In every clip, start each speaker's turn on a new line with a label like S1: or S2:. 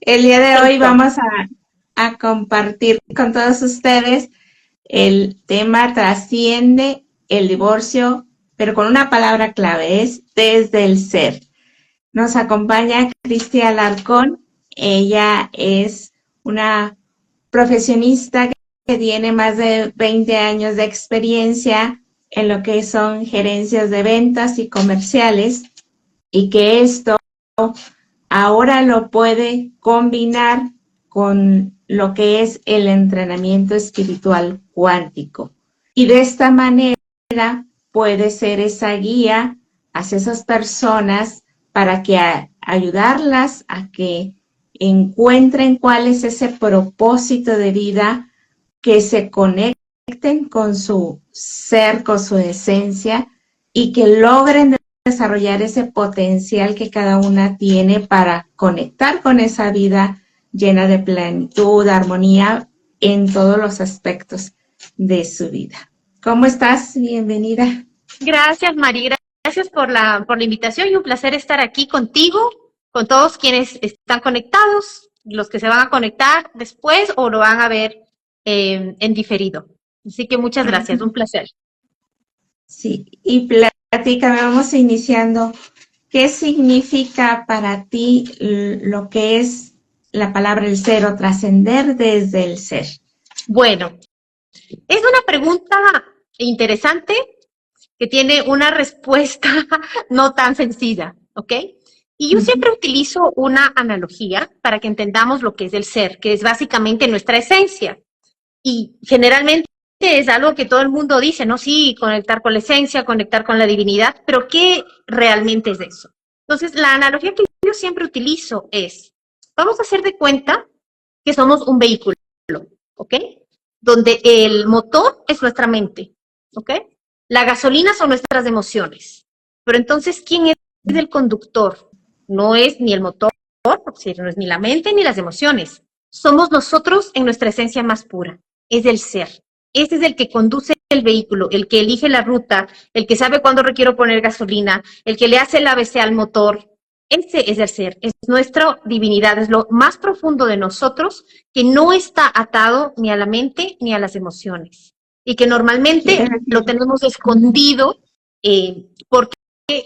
S1: El día de hoy
S2: Perfecto.
S1: vamos a compartir con todos ustedes el tema trasciende el divorcio, pero con una palabra clave, es desde el ser. Nos acompaña Cristia Alarcón. Ella es una profesionista que tiene más de 20 años de experiencia en lo que son gerencias de ventas y comerciales, y que esto ahora lo puede combinar con lo que es el entrenamiento espiritual cuántico. Y de esta manera puede ser esa guía hacia esas personas para que ayudarlas a que encuentren cuál es ese propósito de vida, que se conecten con su ser, con su esencia, y que logren desarrollar ese potencial que cada una tiene para conectar con esa vida llena de plenitud, armonía en todos los aspectos de su vida. ¿Cómo estás? Bienvenida.
S2: Gracias, Mari. Gracias por la invitación y un placer estar aquí contigo, con todos quienes están conectados, los que se van a conectar después o lo van a ver en diferido. Así que muchas gracias, un placer.
S1: Sí, y platícame, vamos iniciando. ¿Qué significa para ti lo que es la palabra el ser o trascender desde el ser?
S2: Bueno, es una pregunta interesante que tiene una respuesta no tan sencilla, ¿ok? Y yo siempre utilizo una analogía para que entendamos lo que es el ser, que es básicamente nuestra esencia. Y generalmente es algo que todo el mundo dice, ¿no? Sí, conectar con la esencia, conectar con la divinidad, pero ¿qué realmente es eso? Entonces, la analogía que yo siempre utilizo es, vamos a hacer de cuenta que somos un vehículo, ¿ok? Donde el motor es nuestra mente, ¿ok? La gasolina son nuestras emociones. Pero entonces, ¿quién es el conductor? No es ni el motor, no es ni la mente ni las emociones. Somos nosotros en nuestra esencia más pura. Es el ser. Este es el que conduce el vehículo, el que elige la ruta, el que sabe cuándo requiero poner gasolina, el que le hace el ABC al motor. Ese es el ser, es nuestra divinidad, es lo más profundo de nosotros que no está atado ni a la mente ni a las emociones y que normalmente lo tenemos escondido porque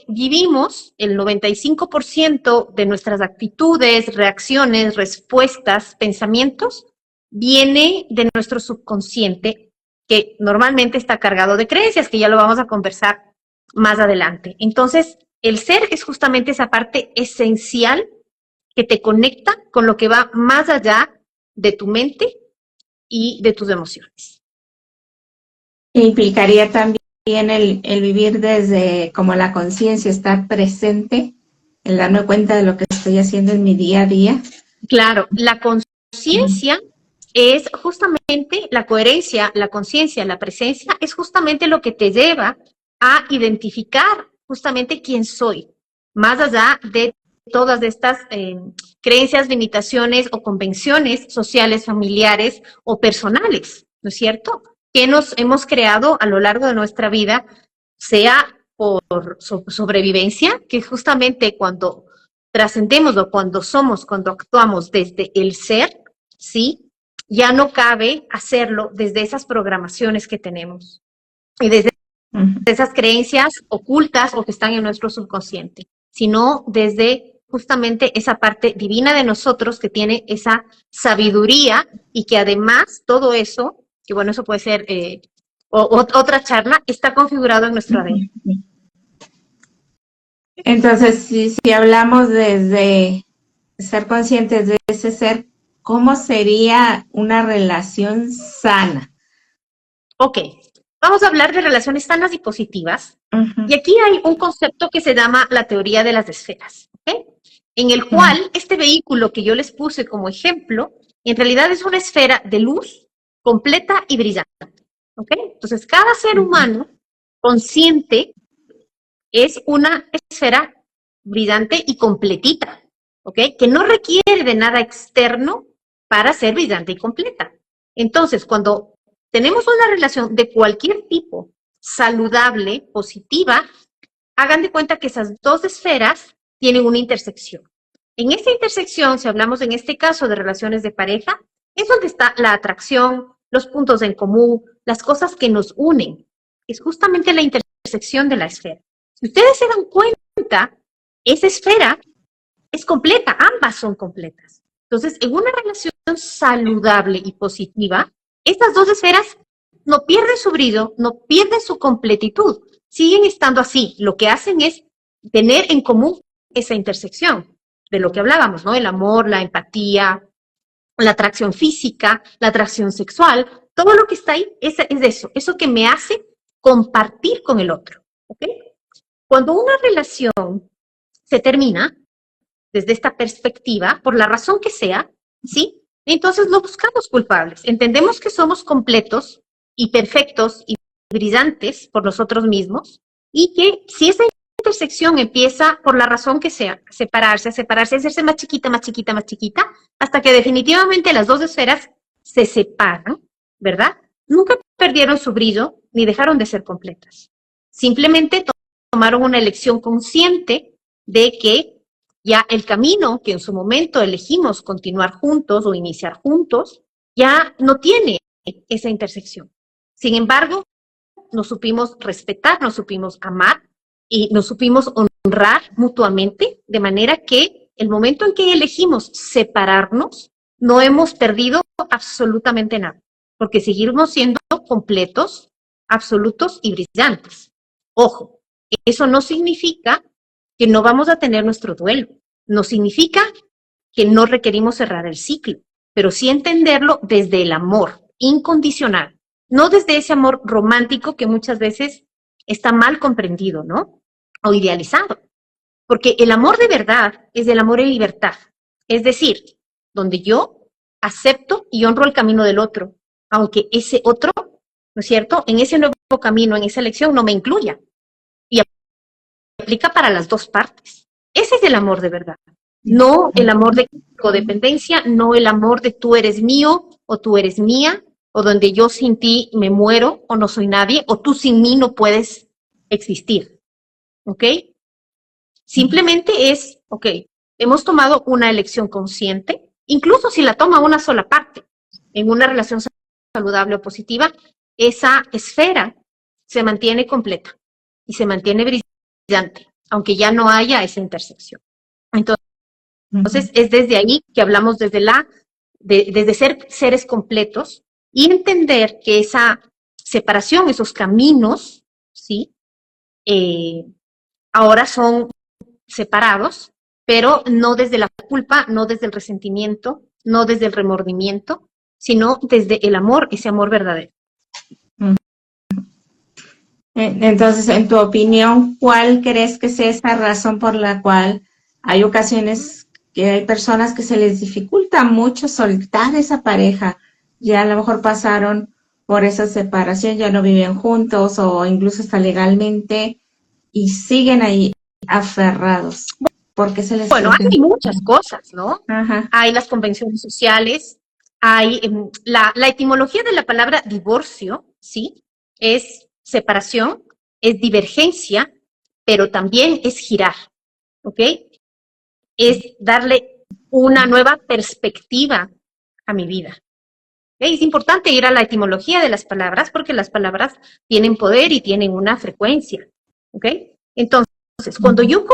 S2: vivimos el 95% de nuestras actitudes, reacciones, respuestas, pensamientos, viene de nuestro subconsciente, que normalmente está cargado de creencias, que ya lo vamos a conversar más adelante. Entonces, el ser es justamente esa parte esencial que te conecta con lo que va más allá de tu mente y de tus emociones.
S1: Implicaría también el vivir desde como la conciencia, estar presente, el darme cuenta de lo que estoy haciendo en mi día a día.
S2: Claro, la conciencia es justamente la coherencia, la conciencia, la presencia, es justamente lo que te lleva a identificar justamente quién soy, más allá de todas estas creencias, limitaciones o convenciones sociales, familiares o personales, ¿no es cierto? Que nos hemos creado a lo largo de nuestra vida, sea por sobrevivencia, que justamente cuando trascendemos o cuando somos, cuando actuamos desde el ser, ¿sí? Ya no cabe hacerlo desde esas programaciones que tenemos y desde esas creencias ocultas o que están en nuestro subconsciente, sino desde justamente esa parte divina de nosotros que tiene esa sabiduría y que además todo eso, que bueno, eso puede ser otra charla, está configurado en nuestro ADN.
S1: Entonces, si hablamos desde ser conscientes de ese ser, ¿cómo sería una relación sana?
S2: Ok, vamos a hablar de relaciones sanas y positivas. Y aquí hay un concepto que se llama la teoría de las esferas, ¿ok? En el cual este vehículo que yo les puse como ejemplo, en realidad es una esfera de luz completa y brillante, ¿ok? Entonces, cada ser humano consciente es una esfera brillante y completita, ¿ok? Que no requiere de nada externo para ser brillante y completa. Entonces, cuando tenemos una relación de cualquier tipo, saludable, positiva, hagan de cuenta que esas dos esferas tienen una intersección. En esta intersección, si hablamos en este caso de relaciones de pareja, es donde está la atracción, los puntos en común, las cosas que nos unen. Es justamente la intersección de la esfera. Si ustedes se dan cuenta, esa esfera es completa, ambas son completas. Entonces, en una relación saludable y positiva, estas dos esferas no pierden su brillo, no pierden su completitud, siguen estando así. Lo que hacen es tener en común esa intersección de lo que hablábamos, ¿no? El amor, la empatía, la atracción física, la atracción sexual, todo lo que está ahí es eso que me hace compartir con el otro, ¿ok? Cuando una relación se termina, desde esta perspectiva, por la razón que sea, ¿sí? Entonces no buscamos culpables. Entendemos que somos completos y perfectos y brillantes por nosotros mismos y que si esa intersección empieza por la razón que sea, separarse, hacerse más chiquita, más chiquita, más chiquita, hasta que definitivamente las dos esferas se separan, ¿verdad? Nunca perdieron su brillo ni dejaron de ser completas. Simplemente tomaron una elección consciente de que ya el camino que en su momento elegimos continuar juntos o iniciar juntos, ya no tiene esa intersección. Sin embargo, nos supimos respetar, nos supimos amar y nos supimos honrar mutuamente, de manera que el momento en que elegimos separarnos, no hemos perdido absolutamente nada, porque seguimos siendo completos, absolutos y brillantes. Ojo, eso no significa que no vamos a tener nuestro duelo. No significa que no requerimos cerrar el ciclo, pero sí entenderlo desde el amor incondicional, no desde ese amor romántico que muchas veces está mal comprendido, ¿no? O idealizado. Porque el amor de verdad es el amor en libertad. Es decir, donde yo acepto y honro el camino del otro, aunque ese otro, ¿no es cierto?, en ese nuevo camino, en esa elección, no me incluya. Y aplica para las dos partes. Ese es el amor de verdad. No el amor de codependencia, no el amor de tú eres mío o tú eres mía, o donde yo sin ti me muero o no soy nadie, o tú sin mí no puedes existir. ¿Ok? Simplemente es, ok, hemos tomado una elección consciente, incluso si la toma una sola parte, en una relación saludable o positiva, esa esfera se mantiene completa y se mantiene brillante, aunque ya no haya esa intersección. Entonces es desde ahí que hablamos desde ser seres completos y entender que esa separación, esos caminos, ¿sí? Ahora son separados, pero no desde la culpa, no desde el resentimiento, no desde el remordimiento, sino desde el amor, ese amor verdadero.
S1: Entonces, en tu opinión, ¿cuál crees que sea esa razón por la cual hay ocasiones que hay personas que se les dificulta mucho soltar esa pareja? Ya a lo mejor pasaron por esa separación, ya no viven juntos o incluso hasta legalmente y siguen ahí aferrados. Porque se les
S2: bueno, hay muchas cosas, ¿no?
S1: Ajá.
S2: Hay las convenciones sociales, hay la etimología de la palabra divorcio, ¿sí? Es separación, es divergencia, pero también es girar, ¿ok? Es darle una nueva perspectiva a mi vida. ¿Okay? Es importante ir a la etimología de las palabras porque las palabras tienen poder y tienen una frecuencia, ¿ok? Entonces, cuando yo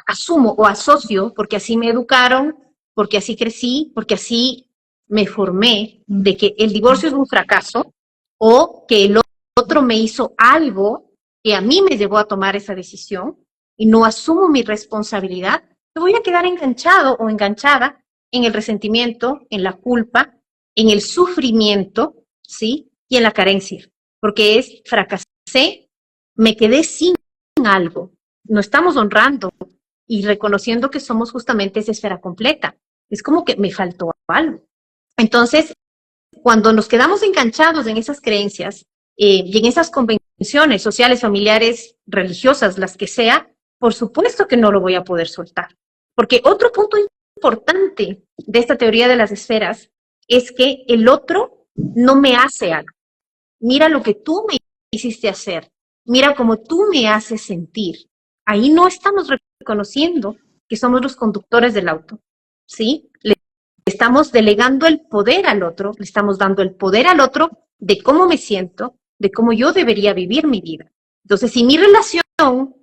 S2: asumo o asocio, porque así me educaron, porque así crecí, porque así me formé, de que el divorcio es un fracaso o que el otro me hizo algo que a mí me llevó a tomar esa decisión y no asumo mi responsabilidad, me voy a quedar enganchado o enganchada en el resentimiento, en la culpa, en el sufrimiento, ¿sí? Y en la carencia, porque es fracasé, me quedé sin algo. No estamos honrando y reconociendo que somos justamente esa esfera completa. Es como que me faltó algo. Entonces, cuando nos quedamos enganchados en esas creencias y en esas convenciones sociales, familiares, religiosas, las que sea, por supuesto que no lo voy a poder soltar. Porque otro punto importante de esta teoría de las esferas es que el otro no me hace algo. Mira lo que tú me hiciste hacer. Mira cómo tú me haces sentir. Ahí no estamos reconociendo que somos los conductores del auto. ¿sí? Le estamos delegando el poder al otro, le estamos dando el poder al otro de cómo me siento, de cómo yo debería vivir mi vida. Entonces, si mi relación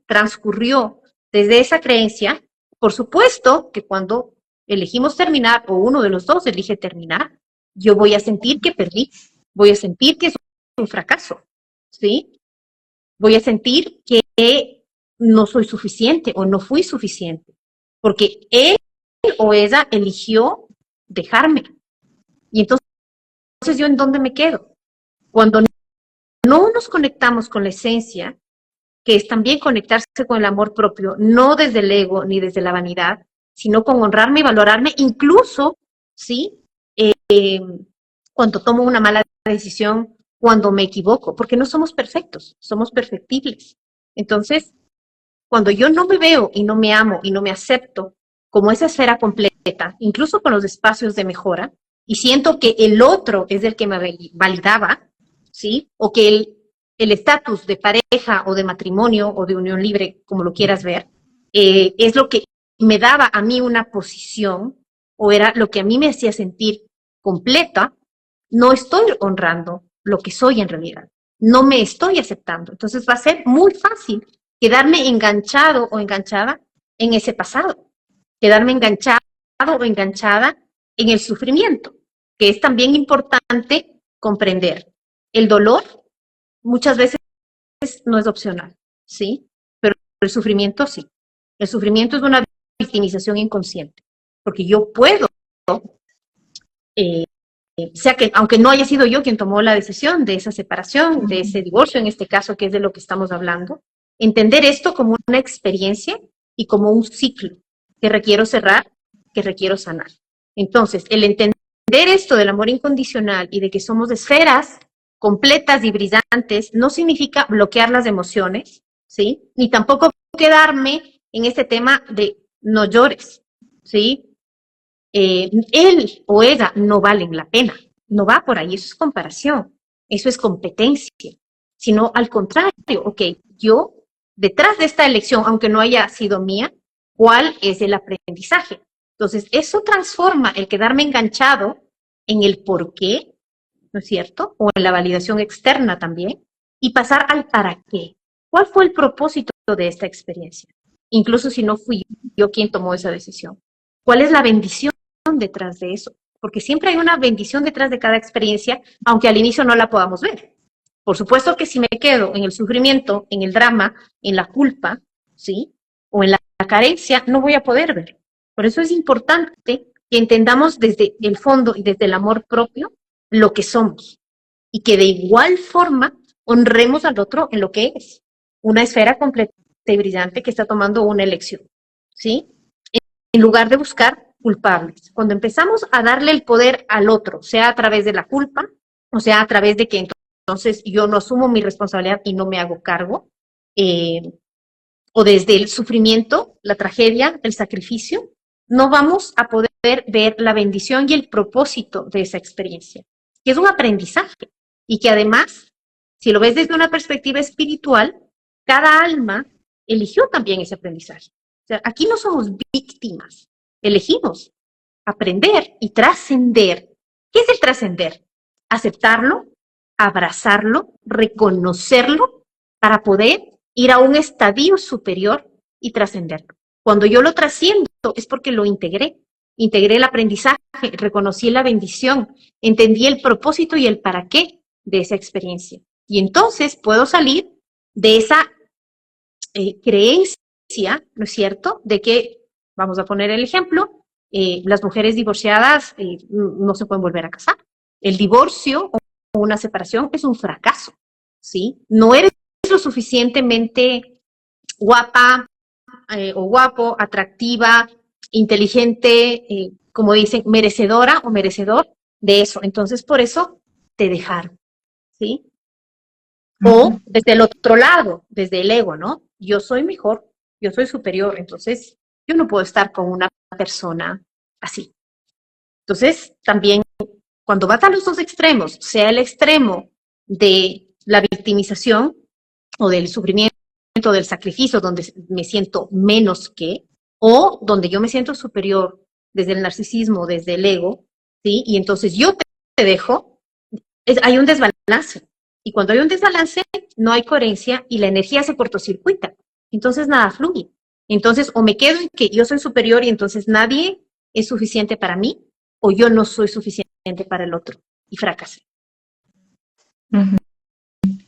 S2: transcurrió desde esa creencia, por supuesto que cuando elegimos terminar, o uno de los dos elige terminar, yo voy a sentir que perdí, voy a sentir que es un fracaso, ¿sí? Voy a sentir que no soy suficiente o no fui suficiente, porque él o ella eligió dejarme. Y entonces, ¿yo en dónde me quedo? Cuando no nos conectamos con la esencia, que es también conectarse con el amor propio, no desde el ego ni desde la vanidad, sino con honrarme y valorarme, incluso, ¿sí? Cuando tomo una mala decisión, cuando me equivoco, porque no somos perfectos, somos perfectibles. Entonces, cuando yo no me veo y no me amo y no me acepto como esa esfera completa, incluso con los espacios de mejora, y siento que el otro es el que me validaba, ¿sí? O que el estatus de pareja o de matrimonio o de unión libre, como lo quieras ver, es lo que me daba a mí una posición o era lo que a mí me hacía sentir completa, no estoy honrando lo que soy en realidad, no me estoy aceptando. Entonces va a ser muy fácil quedarme enganchado o enganchada en ese pasado, quedarme enganchado o enganchada en el sufrimiento, que es también importante comprender. El dolor muchas veces no es opcional, ¿sí? Pero el sufrimiento sí. El sufrimiento es una victimización inconsciente, porque yo puedo, sea que, aunque no haya sido yo quien tomó la decisión de esa separación, de ese divorcio, en este caso, que es de lo que estamos hablando, entender esto como una experiencia y como un ciclo que requiero cerrar, que requiero sanar. Entonces, el entender esto del amor incondicional y de que somos esferas completas y brillantes no significa bloquear las emociones, ¿sí? Ni tampoco quedarme en este tema de no llores, ¿sí? Él o ella no valen la pena. No va por ahí, eso es comparación, eso es competencia, sino al contrario, ok, yo detrás de esta elección, aunque no haya sido mía, ¿cuál es el aprendizaje? Entonces, eso transforma el quedarme enganchado en el por qué, ¿no es cierto? O en la validación externa también, y pasar al para qué. ¿Cuál fue el propósito de esta experiencia? Incluso si no fui yo quien tomó esa decisión. ¿Cuál es la bendición detrás de eso? Porque siempre hay una bendición detrás de cada experiencia, aunque al inicio no la podamos ver. Por supuesto que si me quedo en el sufrimiento, en el drama, en la culpa, ¿sí? O en la carencia, no voy a poder ver. Por eso es importante que entendamos desde el fondo y desde el amor propio lo que somos y que de igual forma honremos al otro en lo que es, una esfera completa y brillante que está tomando una elección, ¿sí? En lugar de buscar culpables. Cuando empezamos a darle el poder al otro, sea a través de la culpa, o sea a través de que entonces yo no asumo mi responsabilidad y no me hago cargo, o desde el sufrimiento, la tragedia, el sacrificio, no vamos a poder ver la bendición y el propósito de esa experiencia, que es un aprendizaje y que además, si lo ves desde una perspectiva espiritual, cada alma eligió también ese aprendizaje. O sea, aquí no somos víctimas, elegimos aprender y trascender. ¿Qué es el trascender? Aceptarlo, abrazarlo, reconocerlo para poder ir a un estadio superior y trascenderlo. Cuando yo lo trasciendo es porque lo integré. Integré el aprendizaje, reconocí la bendición, entendí el propósito y el para qué de esa experiencia. Y entonces puedo salir de esa creencia, ¿no es cierto?, de que, vamos a poner el ejemplo, las mujeres divorciadas no se pueden volver a casar. El divorcio o una separación es un fracaso, ¿sí? No eres lo suficientemente guapa o guapo, atractiva, inteligente, como dicen, merecedora o merecedor de eso. Entonces, por eso te dejaron, ¿sí? O desde el otro lado, desde el ego, ¿no? Yo soy mejor, yo soy superior, entonces yo no puedo estar con una persona así. Entonces, también cuando vas a los dos extremos, sea el extremo de la victimización o del sufrimiento, del sacrificio, donde me siento menos que, o donde yo me siento superior desde el narcisismo, desde el ego, ¿sí? Y entonces yo te dejo, hay un desbalance. Y cuando hay un desbalance, no hay coherencia y la energía se cortocircuita. Entonces nada fluye. Entonces o me quedo en que yo soy superior y entonces nadie es suficiente para mí, o yo no soy suficiente para el otro y fracasé.
S1: Uh-huh.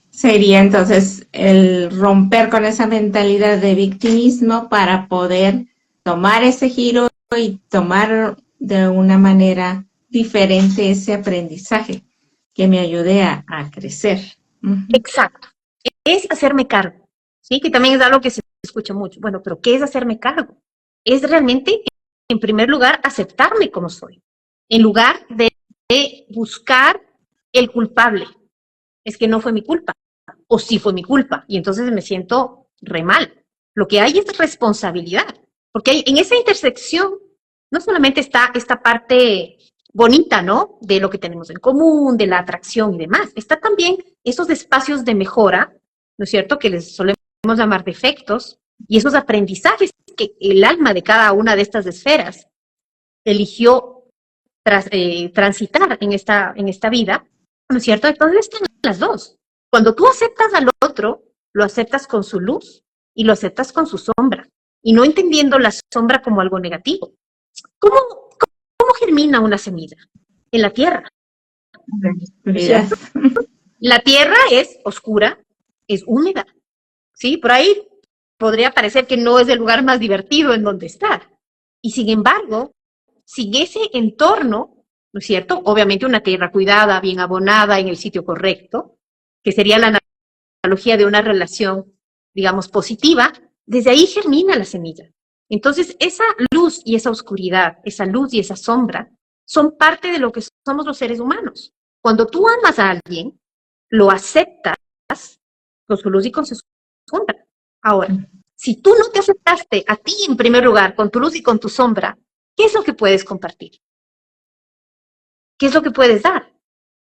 S1: Sería entonces el romper con esa mentalidad de victimismo para poder tomar ese giro y tomar de una manera diferente ese aprendizaje que me ayude a crecer. Uh-huh.
S2: Exacto. Es hacerme cargo, ¿sí? Que también es algo que se escucha mucho. Bueno, pero ¿qué es hacerme cargo? Es realmente, en primer lugar, aceptarme como soy, en lugar de buscar el culpable. Es que no fue mi culpa, o sí fue mi culpa, y entonces me siento re mal. Lo que hay es responsabilidad, porque en esa intersección no solamente está esta parte bonita, ¿no? De lo que tenemos en común, de la atracción y demás. Está también esos espacios de mejora, ¿no es cierto? Que les solemos llamar defectos, y esos aprendizajes que el alma de cada una de estas esferas eligió transitar en esta vida, ¿no es cierto? Entonces están las dos. Cuando tú aceptas al otro, lo aceptas con su luz y lo aceptas con su sombra, y no entendiendo la sombra como algo negativo. ¿Cómo germina una semilla? En la tierra. ¿Cierto? La tierra es oscura, es húmeda, ¿sí? Por ahí podría parecer que no es el lugar más divertido en donde estar. Y sin embargo, sin ese entorno, ¿no es cierto? Obviamente una tierra cuidada, bien abonada, en el sitio correcto, que sería la analogía de una relación, digamos, positiva, desde ahí germina la semilla. Entonces, esa luz y esa oscuridad, esa luz y esa sombra, son parte de lo que somos los seres humanos. Cuando tú amas a alguien, lo aceptas con su luz y con su sombra. Ahora, si tú no te aceptaste a ti en primer lugar, con tu luz y con tu sombra, ¿qué es lo que puedes compartir? ¿Qué es lo que puedes dar?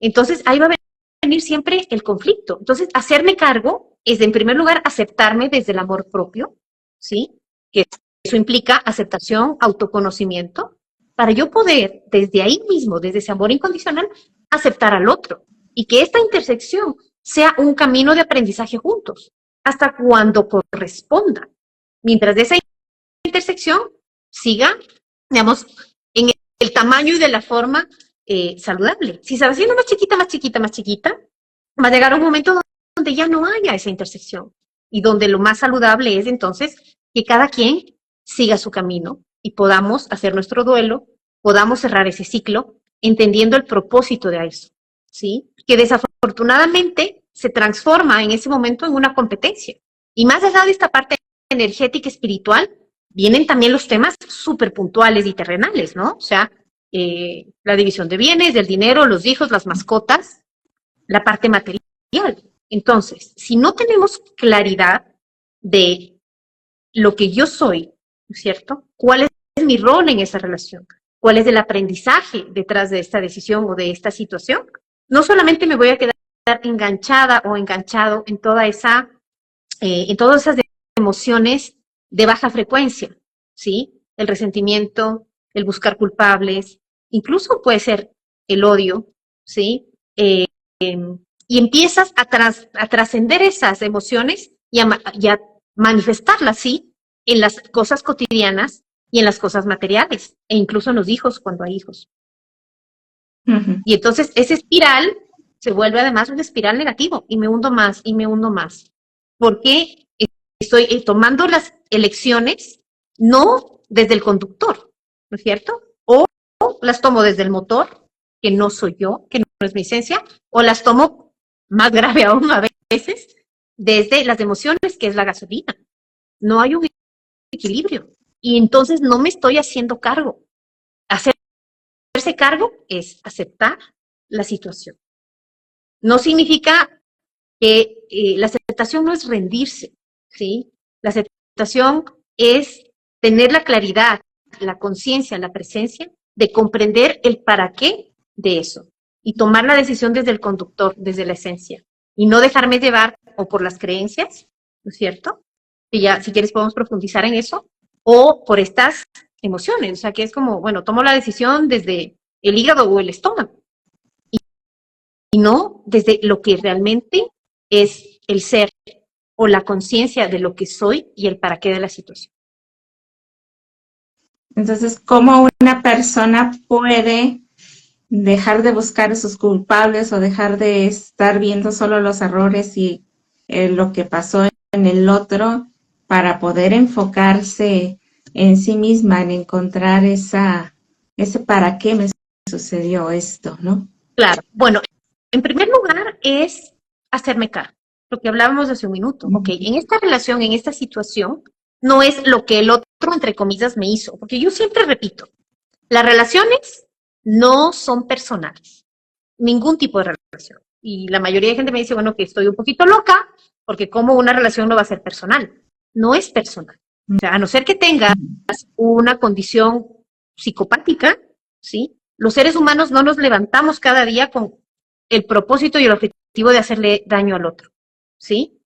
S2: Entonces, ahí va a venir siempre el conflicto. Entonces, hacerme cargo es, en primer lugar, aceptarme desde el amor propio, ¿sí? Que eso implica aceptación, autoconocimiento, para yo poder, desde ahí mismo, desde ese amor incondicional, aceptar al otro. Y que esta intersección sea un camino de aprendizaje juntos, hasta cuando corresponda. Mientras de esa intersección siga, digamos, en el tamaño y de la forma saludable. Si se va haciendo más chiquita, más chiquita, más chiquita, va a llegar un momento donde ya no haya esa intersección y donde lo más saludable es entonces que cada quien siga su camino y podamos hacer nuestro duelo, podamos cerrar ese ciclo entendiendo el propósito de eso, ¿sí? Que desafortunadamente se transforma en ese momento en una competencia. Y más allá de esta parte energética espiritual, vienen también los temas súper puntuales y terrenales, ¿no? O sea, la división de bienes, del dinero, los hijos, las mascotas, la parte material. Entonces, si no tenemos claridad de lo que yo soy, ¿no es cierto? ¿Cuál es mi rol en esa relación? ¿Cuál es el aprendizaje detrás de esta decisión o de esta situación? No solamente me voy a quedar enganchada o enganchado en todas esas emociones de baja frecuencia, ¿sí? El resentimiento, el buscar culpables, incluso puede ser el odio, ¿sí? Y empiezas a trascender esas emociones y a manifestarlas, ¿sí? En las cosas cotidianas y en las cosas materiales, e incluso en los hijos cuando hay hijos. Uh-huh. Y entonces esa espiral se vuelve además un espiral negativo, y me hundo más, y me hundo más. Porque estoy tomando las elecciones no desde el conductor, ¿no es cierto? O las tomo desde el motor, que no soy yo, que no es mi esencia, o las tomo, más grave aún a veces, desde las emociones, que es la gasolina. No hay un equilibrio. Y entonces no me estoy haciendo cargo. Hacerse cargo es aceptar la situación. No significa que la aceptación no es rendirse, ¿sí? La aceptación es tener la claridad, la conciencia, la presencia de comprender el para qué de eso y tomar la decisión desde el conductor, desde la esencia, y no dejarme llevar o por las creencias, ¿no es cierto? Y ya, si quieres, podemos profundizar en eso, o por estas emociones, o sea, que es como, bueno, tomo la decisión desde el hígado o el estómago, y no desde lo que realmente es el ser o la conciencia de lo que soy y el para qué de la situación.
S1: Entonces, ¿cómo una persona puede dejar de buscar a sus culpables o dejar de estar viendo solo los errores y lo que pasó en el otro para poder enfocarse en sí misma, en encontrar ese para qué me sucedió esto, ¿no?
S2: Claro, bueno, en primer lugar es hacerme cargo, lo que hablábamos hace un minuto, ok, en esta relación, en esta situación, no es lo que el otro, entre comillas, me hizo, porque yo siempre repito, las relaciones no son personales, ningún tipo de relación. Y la mayoría de gente me dice, bueno, que estoy un poquito loca, porque como una relación no va a ser personal. No es personal. O sea, a no ser que tengas una condición psicopática, ¿sí? Los seres humanos no nos levantamos cada día con el propósito y el objetivo de hacerle daño al otro, ¿sí?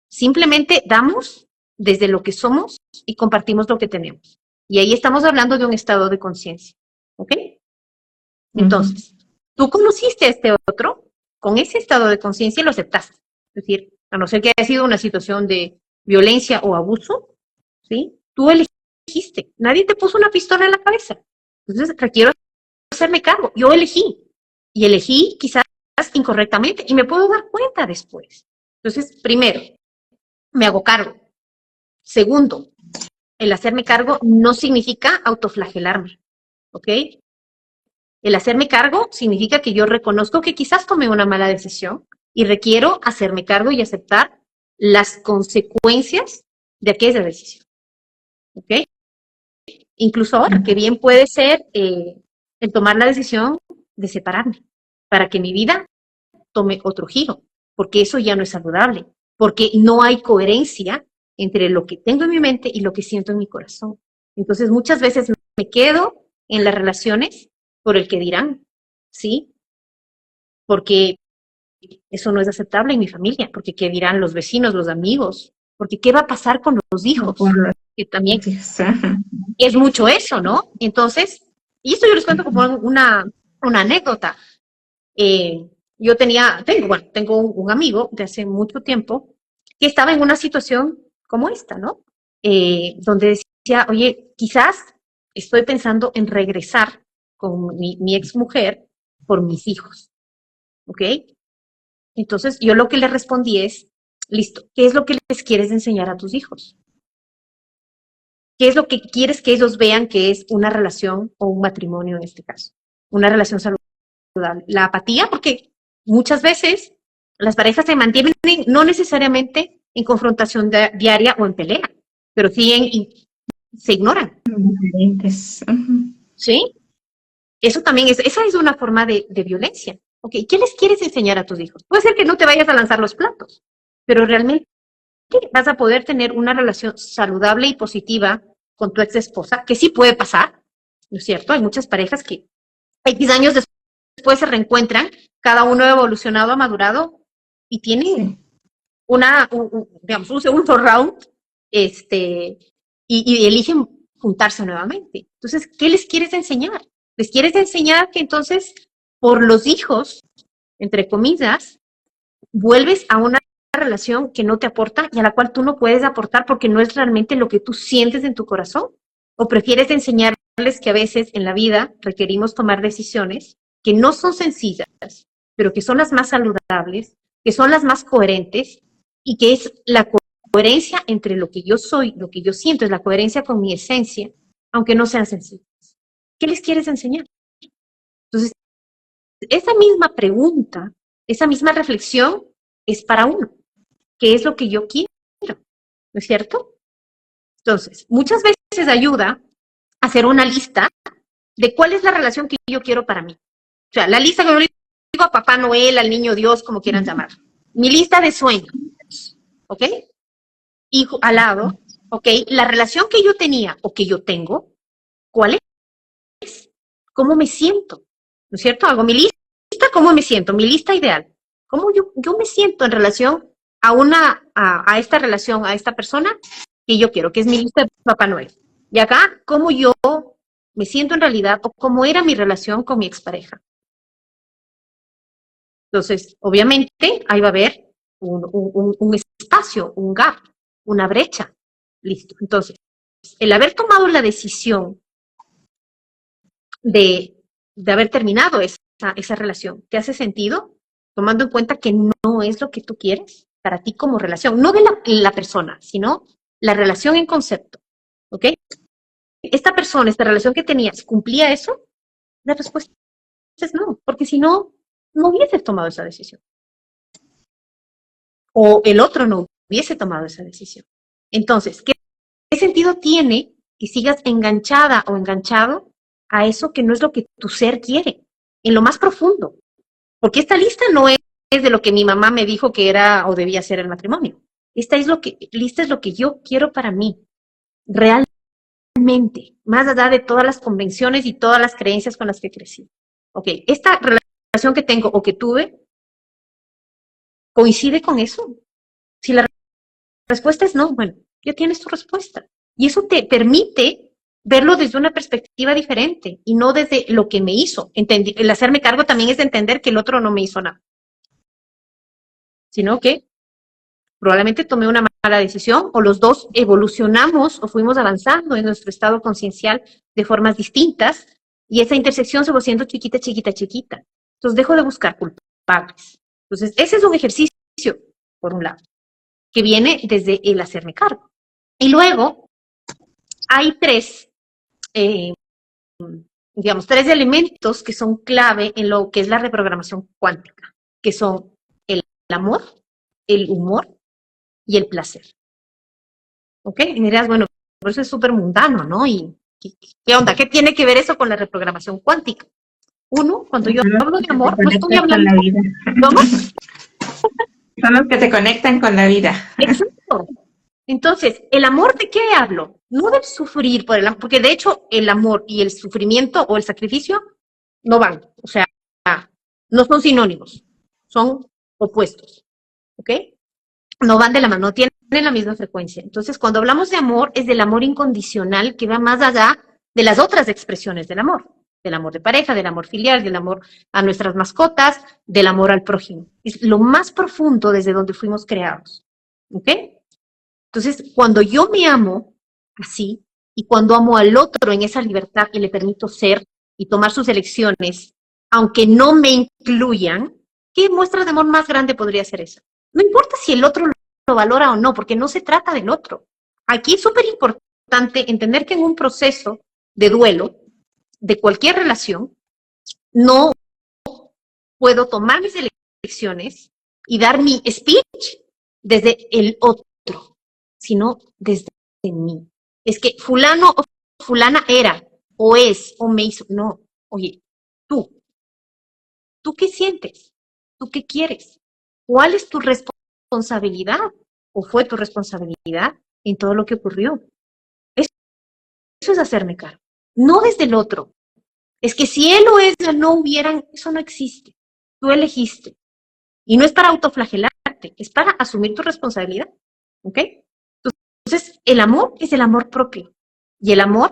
S2: Simplemente damos desde lo que somos y compartimos lo que tenemos. Y ahí estamos hablando de un estado de conciencia, ¿ok? Entonces, tú conociste a este otro con ese estado de conciencia y lo aceptaste. Es decir, a no ser que haya sido una situación de violencia o abuso, ¿sí? Tú elegiste. Nadie te puso una pistola en la cabeza. Entonces, requiero hacerme cargo. Yo elegí. Y elegí quizás incorrectamente y me puedo dar cuenta después. Entonces, primero, me hago cargo. Segundo, el hacerme cargo no significa autoflagelarme, ¿ok? El hacerme cargo significa que yo reconozco que quizás tomé una mala decisión y requiero hacerme cargo y aceptar las consecuencias de aquella decisión, ¿ok? Incluso ahora, que bien puede ser el tomar la decisión de separarme para que mi vida tome otro giro, porque eso ya no es saludable, porque no hay coherencia entre lo que tengo en mi mente y lo que siento en mi corazón. Entonces, muchas veces me quedo en las relaciones por el que dirán, ¿sí? Porque eso no es aceptable en mi familia, porque qué dirán los vecinos, los amigos, porque qué va a pasar con los hijos, que también es mucho eso, ¿no? Entonces, y esto yo les cuento como una anécdota. Yo tengo un amigo de hace mucho tiempo que estaba en una situación como esta, ¿no? Donde decía, oye, quizás estoy pensando en regresar con mi ex mujer por mis hijos, ¿ok? Entonces, yo lo que le respondí es, listo, ¿qué es lo que les quieres enseñar a tus hijos? ¿Qué es lo que quieres que ellos vean que es una relación o un matrimonio en este caso? Una relación saludable. La apatía, porque muchas veces las parejas se mantienen no necesariamente en confrontación diaria o en pelea, pero sí se ignoran. ¿Sí? Eso también esa es una forma de violencia. ¿Ok? ¿Qué les quieres enseñar a tus hijos? Puede ser que no te vayas a lanzar los platos, pero realmente vas a poder tener una relación saludable y positiva con tu ex esposa, que sí puede pasar, ¿no es cierto? Hay muchas parejas que X años después se reencuentran, cada uno ha evolucionado, ha madurado y tienen digamos, un segundo round, y eligen juntarse nuevamente. Entonces, ¿qué les quieres enseñar? Les quieres enseñar que entonces, por los hijos, entre comillas, vuelves a una relación que no te aporta y a la cual tú no puedes aportar porque no es realmente lo que tú sientes en tu corazón. ¿O prefieres enseñarles que a veces en la vida requerimos tomar decisiones que no son sencillas, pero que son las más saludables, que son las más coherentes y que es la coherencia entre lo que yo soy, lo que yo siento, es la coherencia con mi esencia, aunque no sean sencillas? ¿Qué les quieres enseñar? Entonces, esa misma pregunta, esa misma reflexión es para uno. ¿Qué es lo que yo quiero? ¿No es cierto? Entonces, muchas veces ayuda a hacer una lista de cuál es la relación que yo quiero para mí. O sea, la lista que yo le digo a Papá Noel, al Niño Dios, como quieran llamar. Mi lista de sueños, ¿ok? Y al lado, ¿ok? La relación que yo tenía o que yo tengo, ¿cuál es? ¿Cómo me siento? ¿No es cierto? Hago mi lista, ¿cómo me siento? Mi lista ideal. ¿Cómo yo me siento en relación a esta relación, a esta persona que yo quiero, que es mi lista de Papá Noel? Y acá, cómo yo me siento en realidad o cómo era mi relación con mi expareja. Entonces, obviamente, ahí va a haber un espacio, un gap, una brecha. Listo. Entonces, el haber tomado la decisión de haber terminado esa relación, ¿te hace sentido? Tomando en cuenta que no es lo que tú quieres para ti como relación, no de la persona, sino la relación en concepto, ¿ok? Esta persona, esta relación que tenías, ¿cumplía eso? La respuesta es no, porque si no, no hubieses tomado esa decisión. O el otro no hubiese tomado esa decisión. Entonces, ¿qué sentido tiene que sigas enganchada o enganchado a eso que no es lo que tu ser quiere, en lo más profundo? Porque esta lista no es de lo que mi mamá me dijo que era o debía ser el matrimonio. Lista es lo que yo quiero para mí, realmente, más allá de todas las convenciones y todas las creencias con las que crecí. Ok, esta relación que tengo o que tuve, ¿coincide con eso? Si la respuesta es no, bueno, ya tienes tu respuesta. Y eso te permite verlo desde una perspectiva diferente y no desde lo que me hizo. El hacerme cargo también es de entender que el otro no me hizo nada, sino que probablemente tomé una mala decisión o los dos evolucionamos o fuimos avanzando en nuestro estado conciencial de formas distintas y esa intersección se va haciendo chiquita, chiquita, chiquita. Entonces dejo de buscar culpables. Entonces ese es un ejercicio, por un lado, que viene desde el hacerme cargo. Y luego hay tres elementos que son clave en lo que es la reprogramación cuántica, que son el amor, el humor y el placer. ¿Ok? Y me dirás, bueno, por eso es súper mundano, ¿no? ¿Y qué onda? ¿Qué tiene que ver eso con la reprogramación cuántica? Uno, cuando yo hablo de amor, no estoy hablando... ¿Cómo?
S1: Son los que te conectan con la vida.
S2: Exacto. Entonces, ¿el amor de qué hablo? No del sufrir por el amor, porque de hecho el amor y el sufrimiento o el sacrificio no van, o sea, no son sinónimos, son opuestos, ¿ok? No van de la mano, no tienen la misma frecuencia. Entonces, cuando hablamos de amor, es del amor incondicional que va más allá de las otras expresiones del amor de pareja, del amor filial, del amor a nuestras mascotas, del amor al prójimo. Es lo más profundo desde donde fuimos creados, ¿ok? Entonces, cuando yo me amo así, y cuando amo al otro en esa libertad y le permito ser y tomar sus elecciones, aunque no me incluyan, ¿qué muestra de amor más grande podría ser esa? No importa si el otro lo valora o no, porque no se trata del otro. Aquí es súper importante entender que en un proceso de duelo, de cualquier relación, no puedo tomar mis elecciones y dar mi speech desde el otro, sino desde mí. Es que fulano o fulana era, o es, o me hizo. No, oye, ¿tú qué sientes? ¿Tú qué quieres? ¿Cuál es tu responsabilidad? ¿O fue tu responsabilidad en todo lo que ocurrió? Eso es hacerme cargo. No desde el otro. Es que si él o ella no hubieran, eso no existe. Tú elegiste. Y no es para autoflagelarte, es para asumir tu responsabilidad. ¿Ok? Entonces, el amor es el amor propio. Y el amor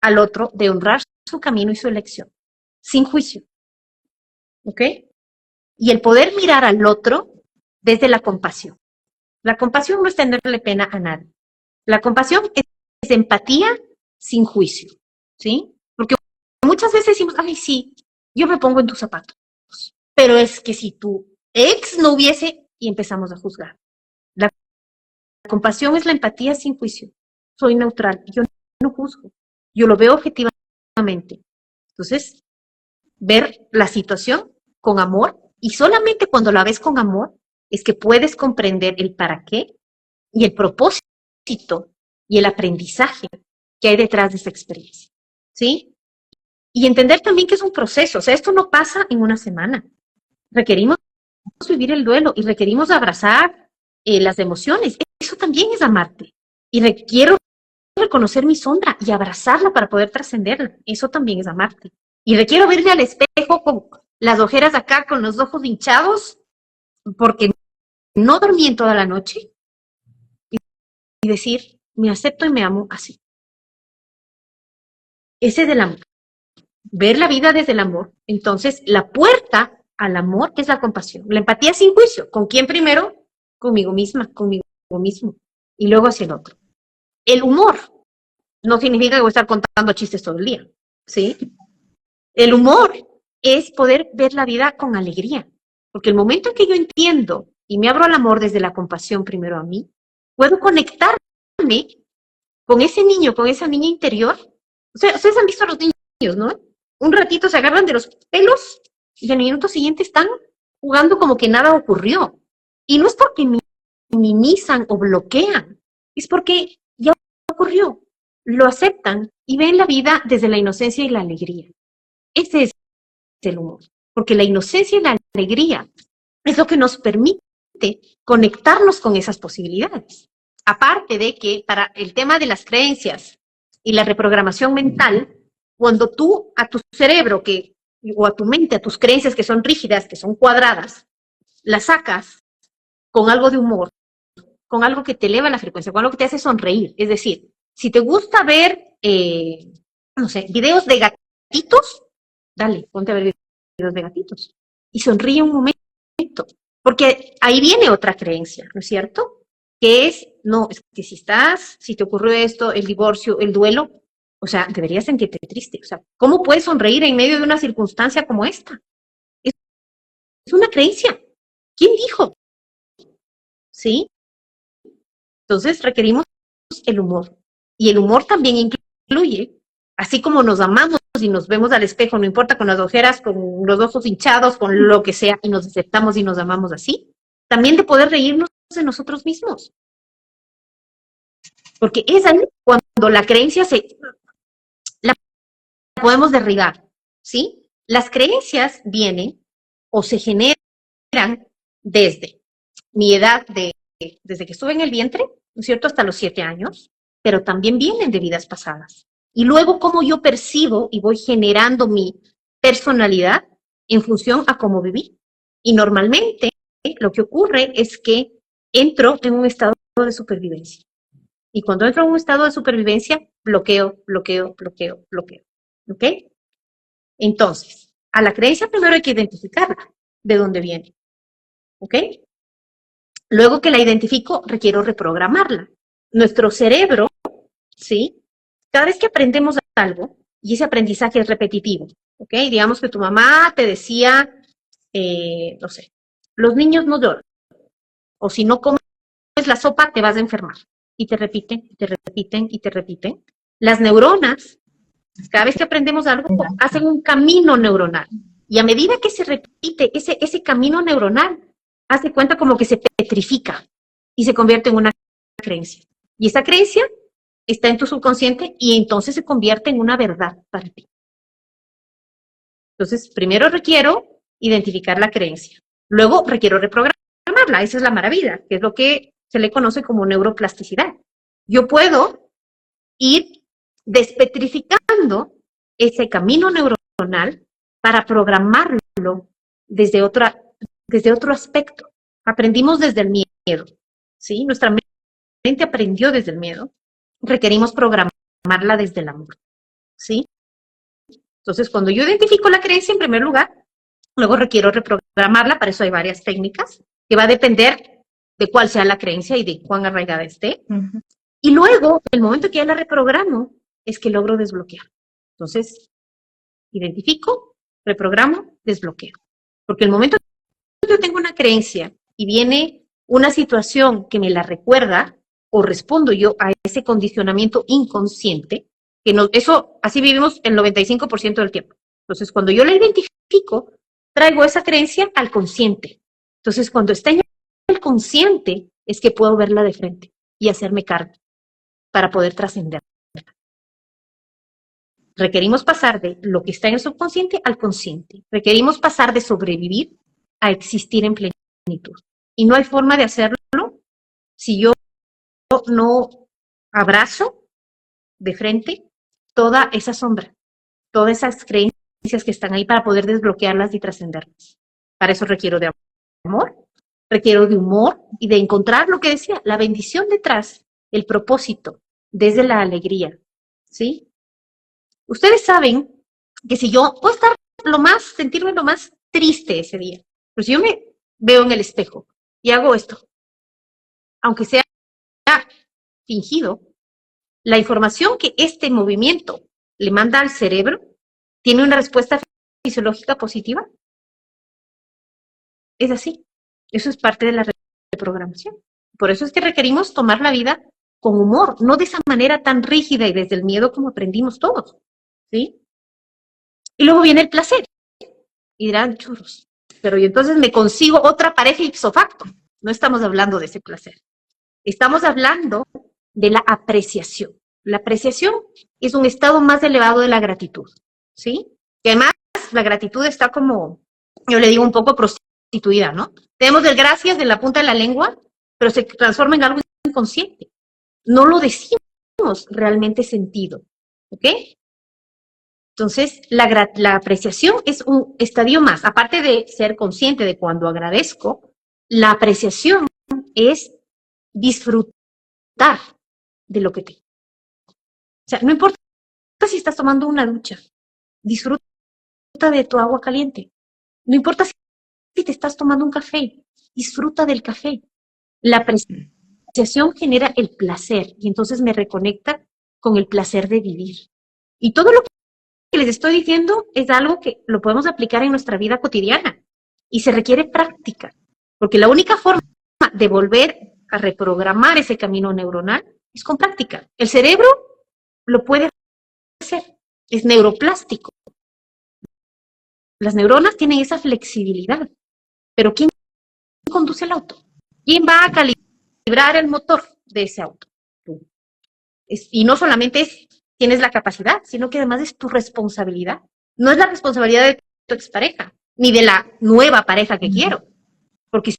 S2: al otro de honrar su camino y su elección. Sin juicio. ¿Ok? Y el poder mirar al otro desde la compasión. La compasión no es tenerle pena a nadie. La compasión es empatía sin juicio. ¿Sí? Porque muchas veces decimos, ay, sí, yo me pongo en tus zapatos. Pero es que si tu ex no hubiese, y empezamos a juzgar. La compasión es la empatía sin juicio. Soy neutral, yo no juzgo, yo lo veo objetivamente. Entonces, ver la situación con amor, y solamente cuando la ves con amor es que puedes comprender el para qué y el propósito y el aprendizaje que hay detrás de esa experiencia. ¿Sí? Y entender también que es un proceso, o sea, esto no pasa en una semana. Requerimos vivir el duelo y requerimos abrazar las emociones. Eso también es amarte. Y requiero reconocer mi sombra y abrazarla para poder trascenderla. Eso también es amarte. Y requiero verme al espejo con las ojeras acá, con los ojos hinchados, porque no dormí en toda la noche. Y decir, me acepto y me amo así. ese del amor. Ver la vida desde el amor. Entonces, la puerta al amor es la compasión. La empatía sin juicio. ¿Con quién primero? Conmigo misma, conmigo mismo. Y luego hacia el otro. El humor no significa que voy a estar contando chistes todo el día, ¿sí? El humor es poder ver la vida con alegría. Porque el momento en que yo entiendo y me abro al amor desde la compasión primero a mí, puedo conectarme con ese niño, con esa niña interior. O sea, ustedes han visto a los niños, ¿no? Un ratito se agarran de los pelos y al minuto siguiente están jugando como que nada ocurrió. Y no es porque minimizan o bloquean, es porque ya ocurrió. Lo aceptan y ven la vida desde la inocencia y la alegría. Ese es el humor, porque la inocencia y la alegría es lo que nos permite conectarnos con esas posibilidades. Aparte de que para el tema de las creencias y la reprogramación mental, cuando tú a tu cerebro o a tu mente, a tus creencias que son rígidas, que son cuadradas, las sacas con algo de humor, con algo que te eleva la frecuencia, con algo que te hace sonreír. Es decir, si te gusta ver, no sé, videos de gatitos, dale, ponte a ver videos de gatitos y sonríe un momento, porque ahí viene otra creencia, ¿no es cierto? Que es, no, es que si te ocurrió esto, el divorcio, el duelo, o sea, deberías sentirte triste. O sea, ¿cómo puedes sonreír en medio de una circunstancia como esta? Es una creencia. ¿Quién dijo? ¿Sí? Entonces requerimos el humor. Y el humor también incluye, así como nos amamos y nos vemos al espejo, no importa con las ojeras, con los ojos hinchados, con lo que sea, y nos aceptamos y nos amamos así, también de poder reírnos de nosotros mismos. Porque es ahí cuando la creencia la podemos derribar, ¿sí? Las creencias vienen o se generan desde mi edad desde que estuve en el vientre, ¿no es cierto?, hasta los 7 años, pero también vienen de vidas pasadas. Y luego cómo yo percibo y voy generando mi personalidad en función a cómo viví. Y normalmente lo que ocurre es que entro en un estado de supervivencia. Y cuando entro en un estado de supervivencia, bloqueo. ¿Ok? Entonces, a la creencia primero hay que identificarla, de dónde viene. ¿Ok? Luego que la identifico, requiero reprogramarla. Nuestro cerebro, ¿sí? Cada vez que aprendemos algo, y ese aprendizaje es repetitivo, ¿ok? Digamos que tu mamá te decía, no sé, los niños no lloran, o si no comes la sopa te vas a enfermar. Y te repiten, y te repiten, y te repiten. Las neuronas, cada vez que aprendemos algo, hacen un camino neuronal. Y a medida que se repite ese camino neuronal, hace cuenta como que se petrifica y se convierte en una creencia. Y esa creencia está en tu subconsciente y entonces se convierte en una verdad para ti. Entonces, primero requiero identificar la creencia. Luego requiero reprogramarla. Esa es la maravilla, que es lo que se le conoce como neuroplasticidad. Yo puedo ir despetrificando ese camino neuronal para programarlo desde otro aspecto. Aprendimos desde el miedo, ¿sí? Nuestra mente aprendió desde el miedo. Requerimos programarla desde el amor, ¿sí? Entonces, cuando yo identifico la creencia en primer lugar, luego requiero reprogramarla, para eso hay varias técnicas, que va a depender de cuál sea la creencia y de cuán arraigada esté. Y luego, el momento que ya la reprogramo, es que logro desbloquear. Entonces, identifico, reprogramo, desbloqueo. Porque el momento que yo tengo una creencia y viene una situación que me la recuerda, o respondo yo a ese condicionamiento inconsciente, que eso así vivimos el 95% del tiempo. Entonces, cuando yo la identifico, traigo esa creencia al consciente. Entonces, cuando está en el consciente, es que puedo verla de frente y hacerme cargo para poder trascender. Requerimos pasar de lo que está en el subconsciente al consciente. Requerimos pasar de sobrevivir a existir en plenitud. Y no hay forma de hacerlo si yo no abrazo de frente toda esa sombra, todas esas creencias que están ahí para poder desbloquearlas y trascenderlas. Para eso requiero de amor, requiero de humor y de encontrar lo que decía, la bendición detrás, el propósito, desde la alegría, ¿sí? Ustedes saben que si yo puedo sentirme lo más triste ese día, pero si yo me veo en el espejo y hago esto, aunque sea fingido, la información que este movimiento le manda al cerebro tiene una respuesta fisiológica positiva. Es así. Eso es parte de la reprogramación. Por eso es que requerimos tomar la vida con humor, no de esa manera tan rígida y desde el miedo como aprendimos todos. ¿Sí? Y luego viene el placer. Y dirán, churros. Pero y entonces me consigo otra pareja ipso facto. No estamos hablando de ese placer. Estamos hablando de la apreciación. La apreciación es un estado más elevado de la gratitud. ¿Sí? Y además, la gratitud está como, yo le digo, un poco prostituida, ¿no? Tenemos el gracias de la punta de la lengua, pero se transforma en algo inconsciente. No lo decimos realmente sentido. ¿Ok? Entonces, la apreciación es un estadio más. Aparte de ser consciente de cuando agradezco, la apreciación es disfrutar de lo que tengo. O sea, no importa si estás tomando una ducha, disfruta de tu agua caliente. No importa si te estás tomando un café, disfruta del café. La apreciación genera el placer y entonces me reconecta con el placer de vivir. Y todo lo que les estoy diciendo es algo que lo podemos aplicar en nuestra vida cotidiana y se requiere práctica, porque la única forma de volver a reprogramar ese camino neuronal es con práctica. El cerebro lo puede hacer, es neuroplástico. Las neuronas tienen esa flexibilidad, pero ¿quién conduce el auto? ¿Quién va a calibrar el motor de ese auto? Tú. Y no solamente tienes la capacidad, sino que además es tu responsabilidad. No es la responsabilidad de tu expareja, ni de la nueva pareja que quiero. Porque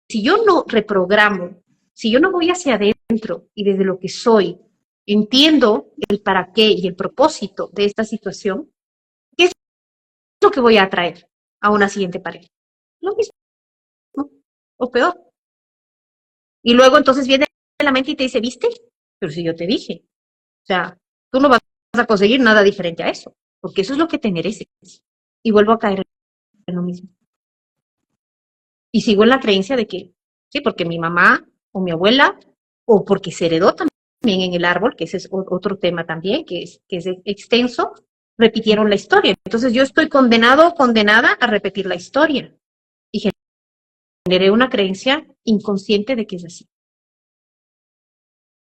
S2: si yo no reprogramo, si yo no voy hacia adentro y desde lo que soy, entiendo el para qué y el propósito de esta situación, ¿qué es lo que voy a atraer a una siguiente pareja? Lo mismo, ¿no? O peor. Y luego entonces viene la mente y te dice, ¿viste? Pero si yo te dije. O sea, tú no vas a conseguir nada diferente a eso, porque eso es lo que te mereces. Y vuelvo a caer en lo mismo. Y sigo en la creencia de que, sí, porque mi mamá o mi abuela, o porque se heredó también en el árbol, que ese es otro tema también, que es extenso, repitieron la historia. Entonces yo estoy condenada a repetir la historia. Y generé una creencia inconsciente de que es así.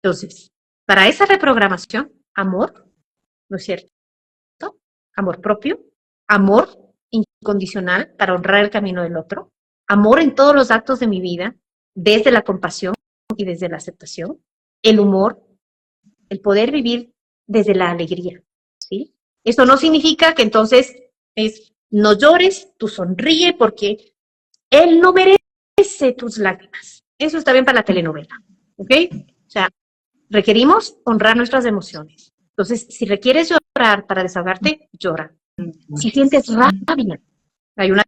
S2: Entonces, para esa reprogramación, amor, ¿no es cierto? Amor propio, amor incondicional para honrar el camino del otro, amor en todos los actos de mi vida, desde la compasión y desde la aceptación, el humor, el poder vivir desde la alegría, ¿sí? Esto no significa que entonces no llores, tú sonríe porque él no merece tus lágrimas. Eso está bien para la telenovela, ¿ok? O sea, requerimos honrar nuestras emociones. Entonces, si requieres llorar para desahogarte, llora. Si sientes rabia, hay una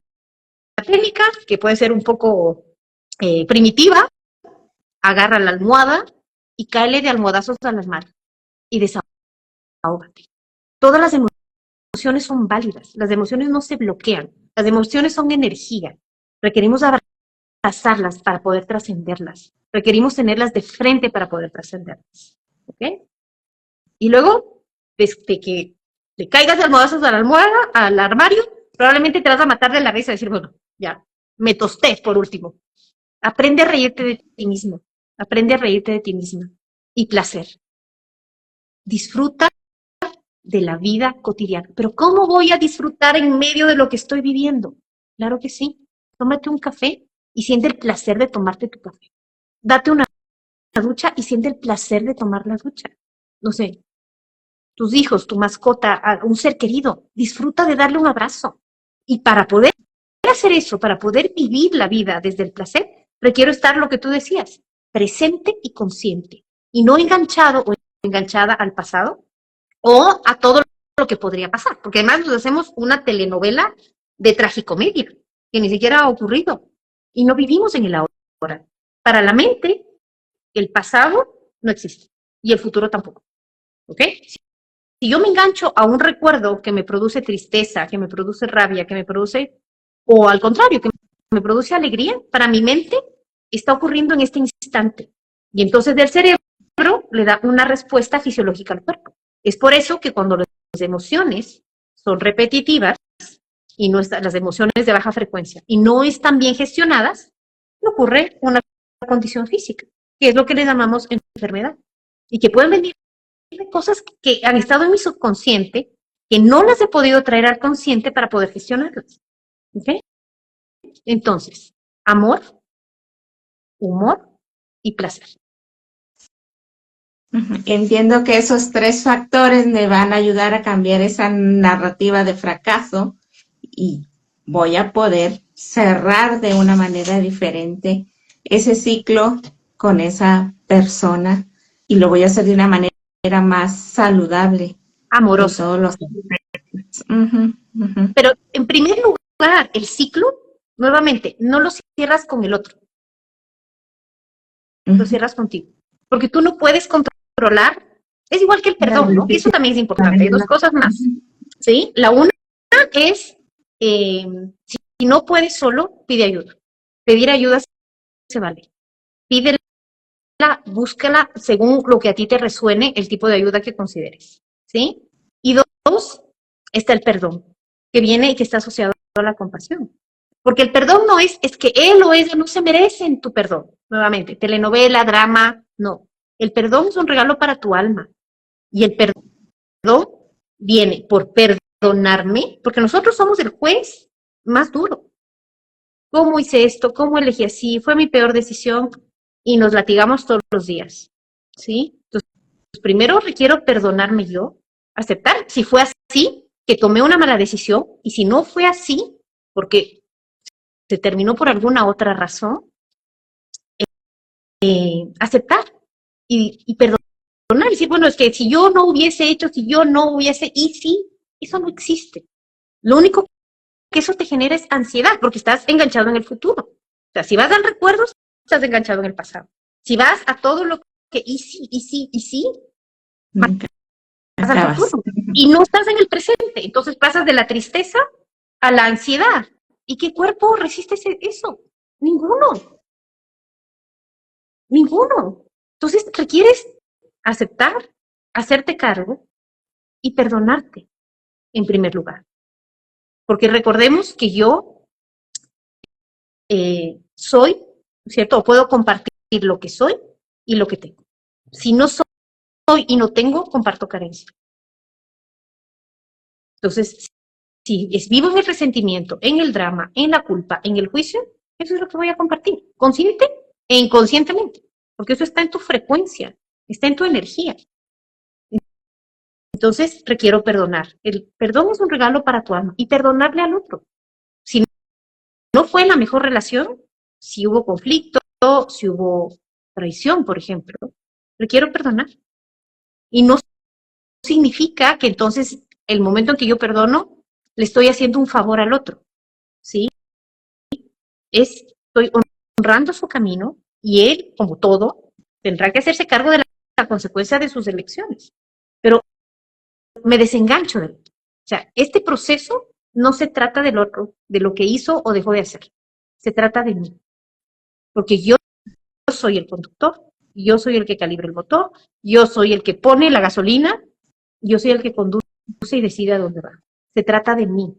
S2: técnica que puede ser un poco primitiva, agarra la almohada y cáele de almohadazos a las manos y desahógate. Todas las emociones son válidas, las emociones no se bloquean, las emociones son energía. Requerimos abrazarlas para poder trascenderlas. Requerimos tenerlas de frente para poder trascenderlas. ¿Ok? Y luego, desde que le caigas de almohadazos a la almohada, al armario, probablemente te vas a matar de la risa y decir, bueno, ya, me tosté por último. Aprende a reírte de ti mismo. Aprende a reírte de ti misma. Y placer. Disfruta de la vida cotidiana. Pero ¿cómo voy a disfrutar en medio de lo que estoy viviendo? Claro que sí. Tómate un café y siente el placer de tomarte tu café. Date una ducha y siente el placer de tomar la ducha. No sé, tus hijos, tu mascota, un ser querido, disfruta de darle un abrazo. Y para poder hacer eso, para poder vivir la vida desde el placer, requiero estar lo que tú decías, presente y consciente. Y no enganchado o enganchada al pasado o a todo lo que podría pasar. Porque además nos hacemos una telenovela de tragicomedia que ni siquiera ha ocurrido. Y no vivimos en el ahora. Para la mente, el pasado no existe. Y el futuro tampoco. ¿Ok? si yo me engancho a un recuerdo que me produce tristeza, que me produce rabia, que me produce, o al contrario, que me produce alegría, para mi mente está ocurriendo en este instante. Y entonces del cerebro le da una respuesta fisiológica al cuerpo. Es por eso que cuando las emociones son repetitivas y no están, las emociones de baja frecuencia y no están bien gestionadas, ocurre una condición física, que es lo que le llamamos enfermedad. Y que pueden venir de cosas que han estado en mi subconsciente, que no las he podido traer al consciente para poder gestionarlas. ¿Okay? Entonces, amor, humor y placer.
S1: Entiendo que esos tres factores me van a ayudar a cambiar esa narrativa de fracaso y voy a poder cerrar de una manera diferente ese ciclo con esa persona y lo voy a hacer de una manera más saludable.
S2: Amorosa.
S1: Todos los...
S2: Pero en primer lugar, el ciclo, nuevamente, no lo cierras con el otro. Lo cierras contigo. Porque tú no puedes controlar, es igual que el perdón, ¿no? Eso también es importante. Hay dos cosas más. ¿Sí? La una es, si no puedes solo, pide ayuda. Pedir ayuda se vale. Pídela, búscala según lo que a ti te resuene, el tipo de ayuda que consideres. ¿Sí? Y dos, está el perdón, que viene y que está asociado a la compasión. Porque el perdón no es que él o ella no se merecen tu perdón. Nuevamente, telenovela, drama, no. El perdón es un regalo para tu alma. Y el perdón viene por perdonarme, porque nosotros somos el juez más duro. ¿Cómo hice esto? ¿Cómo elegí así? Fue mi peor decisión y nos latigamos todos los días. ¿Sí? Entonces, primero requiero perdonarme yo, aceptar si fue así, que tomé una mala decisión, y si no fue así, porque se terminó por alguna otra razón, aceptar y perdonar. Y decir, bueno, es que si yo no hubiese hecho, si yo no hubiese, y sí, eso no existe. Lo único que eso te genera es ansiedad, porque estás enganchado en el futuro. O sea, si vas al recuerdos, estás enganchado en el pasado. Si vas a todo lo que y sí, vas al futuro. Y no estás en el presente. Entonces pasas de la tristeza a la ansiedad. ¿Y qué cuerpo resiste eso? Ninguno. Ninguno. Entonces requieres aceptar, hacerte cargo y perdonarte en primer lugar. Porque recordemos que yo soy, ¿cierto? O puedo compartir lo que soy y lo que tengo. Si no soy y no tengo, comparto carencia. Entonces, si vivo en el resentimiento, en el drama, en la culpa, en el juicio, eso es lo que voy a compartir, consciente e inconscientemente, porque eso está en tu frecuencia, está en tu energía. Entonces, requiero perdonar. El perdón es un regalo para tu alma y perdonarle al otro. Si no fue la mejor relación, si hubo conflicto, si hubo traición, por ejemplo, requiero perdonar. Y no significa que entonces el momento en que yo perdono, le estoy haciendo un favor al otro, ¿sí? Estoy honrando su camino y él, como todo, tendrá que hacerse cargo de la consecuencia de sus elecciones. Pero me desengancho de él. O sea, este proceso no se trata del otro, de lo que hizo o dejó de hacer. Se trata de mí. Porque yo soy el conductor, yo soy el que calibra el motor, yo soy el que pone la gasolina, yo soy el que conduce y decide a dónde va. Se trata de mí,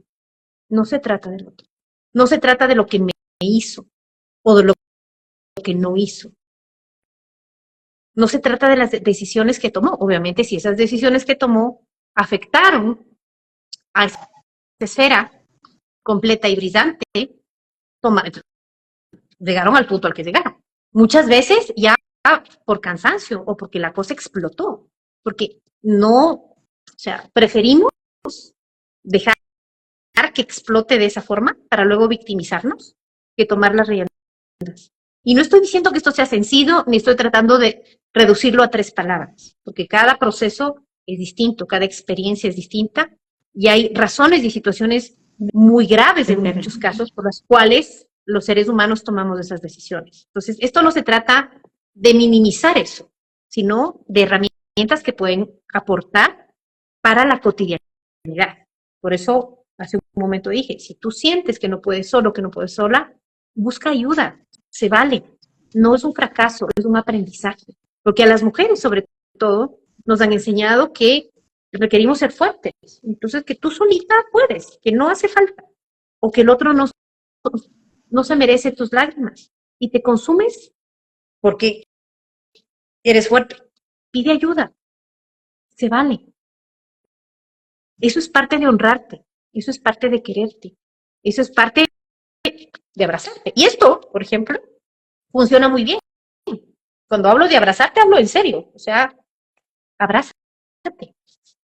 S2: no se trata del otro. No se trata de lo que me hizo o de lo que no hizo. No se trata de las decisiones que tomó. Obviamente, si esas decisiones que tomó afectaron a esa esfera completa y brillante, llegaron al punto al que llegaron. Muchas veces ya por cansancio o porque la cosa explotó, porque no, o sea, preferimos dejar que explote de esa forma para luego victimizarnos que tomar las riendas. Y no estoy diciendo que esto sea sencillo, ni estoy tratando de reducirlo a 3 palabras, porque cada proceso es distinto, cada experiencia es distinta, y hay razones y situaciones muy graves en muchos casos por las cuales los seres humanos tomamos esas decisiones. Entonces, esto no se trata de minimizar eso, sino de herramientas que pueden aportar para la cotidianidad. Por eso, hace un momento dije, si tú sientes que no puedes solo, que no puedes sola, busca ayuda, se vale. No es un fracaso, es un aprendizaje. Porque a las mujeres, sobre todo, nos han enseñado que requerimos ser fuertes. Entonces, que tú solita puedes, que no hace falta. O que el otro no se merece tus lágrimas. Y te consumes porque eres fuerte. Pide ayuda. Se vale. Eso es parte de honrarte. Eso es parte de quererte. Eso es parte de abrazarte. Y esto, por ejemplo, funciona muy bien. Cuando hablo de abrazarte, hablo en serio. O sea, abrázate,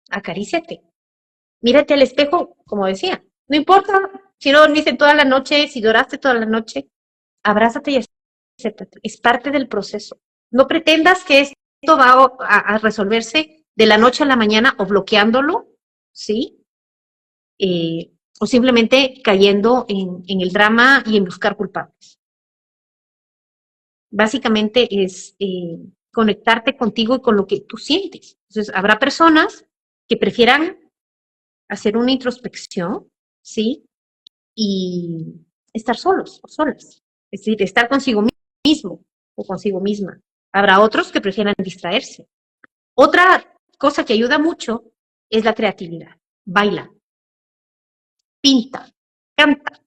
S2: acaríciate. Mírate al espejo, como decía. No importa si no dormiste toda la noche, si lloraste toda la noche, abrázate y acéptate. Es parte del proceso. No pretendas que esto va a resolverse de la noche a la mañana o bloqueándolo, ¿sí? O simplemente cayendo en el drama y en buscar culpables. Básicamente es conectarte contigo y con lo que tú sientes. Entonces, habrá personas que prefieran hacer una introspección, ¿sí? Y estar solos o solas. Es decir, estar consigo mismo o consigo misma. Habrá otros que prefieran distraerse. Otra cosa que ayuda mucho es la creatividad. Baila, pinta, canta,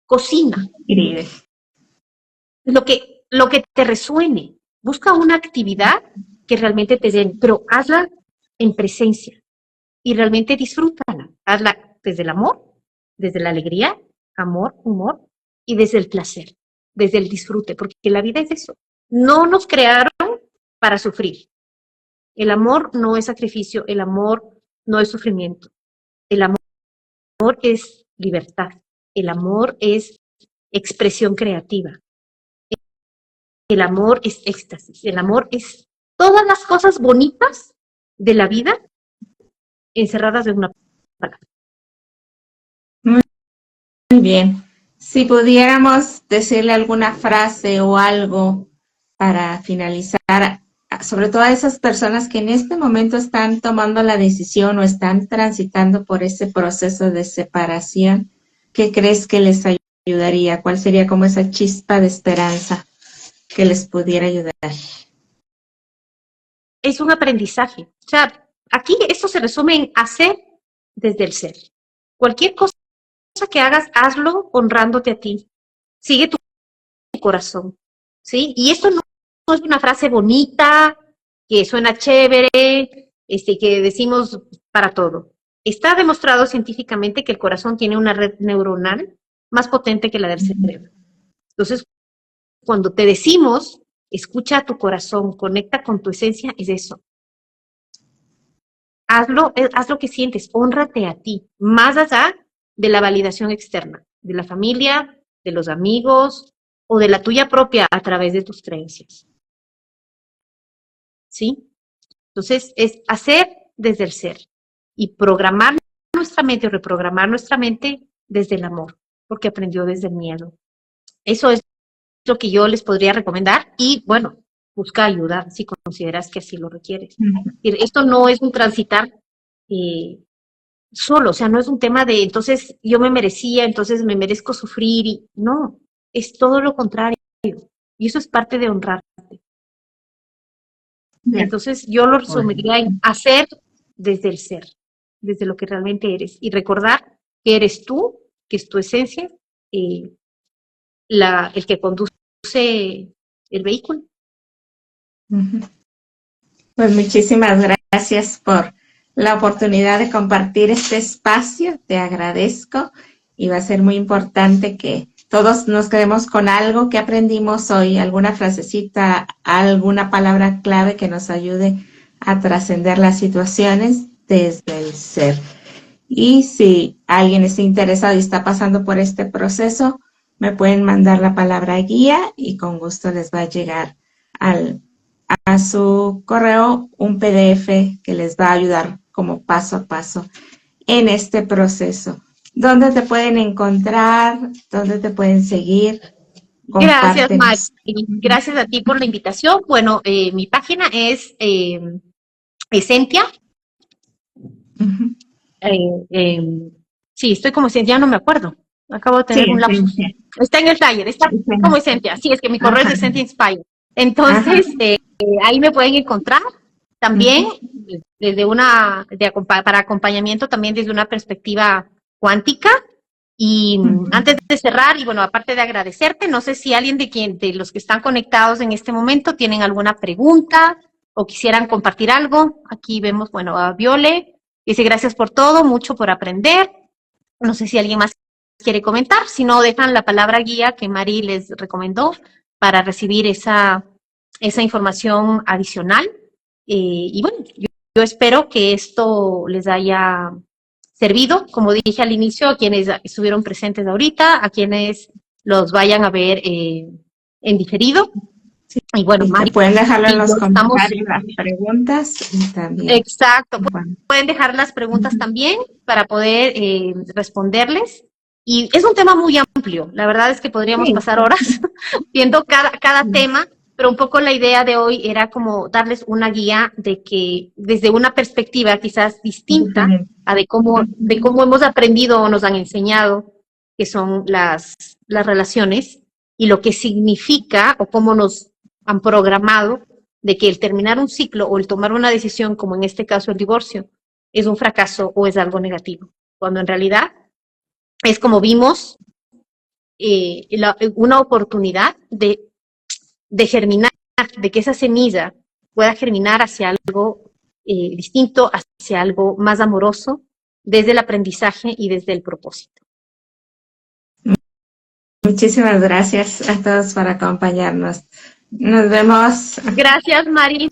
S2: cocina.
S1: Escribe.
S2: Lo que te resuene. Busca una actividad que realmente te den, pero hazla en presencia y realmente disfrútala. Hazla desde el amor, desde la alegría, amor, humor y desde el placer, desde el disfrute, porque la vida es eso. No nos crearon para sufrir. El amor no es sacrificio, el amor no es sufrimiento. El amor es libertad, el amor es expresión creativa. El amor es éxtasis, el amor es todas las cosas bonitas de la vida encerradas en una palabra.
S1: Muy bien. Si pudiéramos decirle alguna frase o algo para finalizar, sobre todo a esas personas que en este momento están tomando la decisión o están transitando por ese proceso de separación, ¿qué crees que les ayudaría? ¿Cuál sería como esa chispa de esperanza que les pudiera ayudar?
S2: Es un aprendizaje. O sea, aquí esto se resume en hacer desde el ser. Cualquier cosa que hagas, hazlo honrándote a ti. Sigue tu corazón, ¿sí? Y esto no es una frase bonita, que suena chévere, que decimos para todo. Está demostrado científicamente que el corazón tiene una red neuronal más potente que la del cerebro. Entonces, cuando te decimos, escucha a tu corazón, conecta con tu esencia, es eso. Haz lo que sientes, hónrate a ti, más allá de la validación externa, de la familia, de los amigos o de la tuya propia a través de tus creencias. ¿Sí? Entonces, es hacer desde el ser y programar nuestra mente o reprogramar nuestra mente desde el amor, porque aprendió desde el miedo. Eso es lo que yo les podría recomendar y, bueno, busca ayuda si consideras que así lo requieres. Esto no es un transitar solo, o sea, no es un tema de entonces yo me merecía, entonces me merezco sufrir, y no, es todo lo contrario. Y eso es parte de honrarte. Bien. Entonces yo lo resumiría en hacer desde el ser, desde lo que realmente eres. Y recordar que eres tú, que es tu esencia, el que conduce el vehículo.
S1: Pues muchísimas gracias por la oportunidad de compartir este espacio, te agradezco y va a ser muy importante que todos nos quedemos con algo que aprendimos hoy, alguna frasecita, alguna palabra clave que nos ayude a trascender las situaciones desde el ser. Y si alguien está interesado y está pasando por este proceso, me pueden mandar la palabra guía y con gusto les va a llegar a su correo un PDF que les va a ayudar como paso a paso en este proceso. ¿Dónde te pueden encontrar? ¿Dónde te pueden seguir?
S2: Gracias, Mari. Gracias a ti por la invitación. Bueno, mi página es Esentia,
S1: Ujú.
S2: Sí, estoy como si ya no me acuerdo. Acabo de tener
S1: Sí,
S2: un lapsus.
S1: sí.
S2: Está en el flyer, está
S1: Sí.
S2: como Essentia. Sí, es que mi correo es
S1: Ajá,
S2: de Essentia Inspire.
S1: ajá.
S2: Entonces, ahí me pueden encontrar. También
S1: Ujú,
S2: desde para acompañamiento, también desde una perspectiva cuántica. Y
S1: ujú.
S2: antes de cerrar, y bueno, aparte de agradecerte, no sé si alguien de los que están conectados en este momento tienen alguna pregunta o quisieran compartir algo. Aquí vemos, bueno, a Viole. Dice gracias por todo, mucho por aprender. No sé si alguien más quiere comentar, si no, dejan la palabra guía que Mari les recomendó para recibir esa información adicional. Y bueno, yo espero que esto les haya servido, como dije al inicio, a quienes estuvieron presentes ahorita, a quienes los vayan a ver en diferido. Y bueno,
S1: Y que
S2: Mari
S1: pueden dejarlo en
S2: y
S1: los
S2: yo estamos.
S1: comentarios las preguntas y también.
S2: Exacto,
S1: Bueno.
S2: pueden dejar las preguntas
S1: Ujú,
S2: también para poder responderles. Y es un tema muy amplio, la verdad es que podríamos
S1: sí.
S2: pasar horas viendo cada tema, pero un poco la idea de hoy era como darles una guía de que desde una perspectiva quizás distinta
S1: Diferente.
S2: a de cómo hemos aprendido o nos han enseñado que son las relaciones y lo que significa o cómo nos han programado de que el terminar un ciclo o el tomar una decisión, como en este caso el divorcio, es un fracaso o es algo negativo, cuando en realidad es como vimos una oportunidad de germinar, de que esa semilla pueda germinar hacia algo distinto, hacia algo más amoroso, desde el aprendizaje y desde el propósito.
S1: Muchísimas gracias a todos por acompañarnos. Nos vemos.
S2: Gracias, Mari.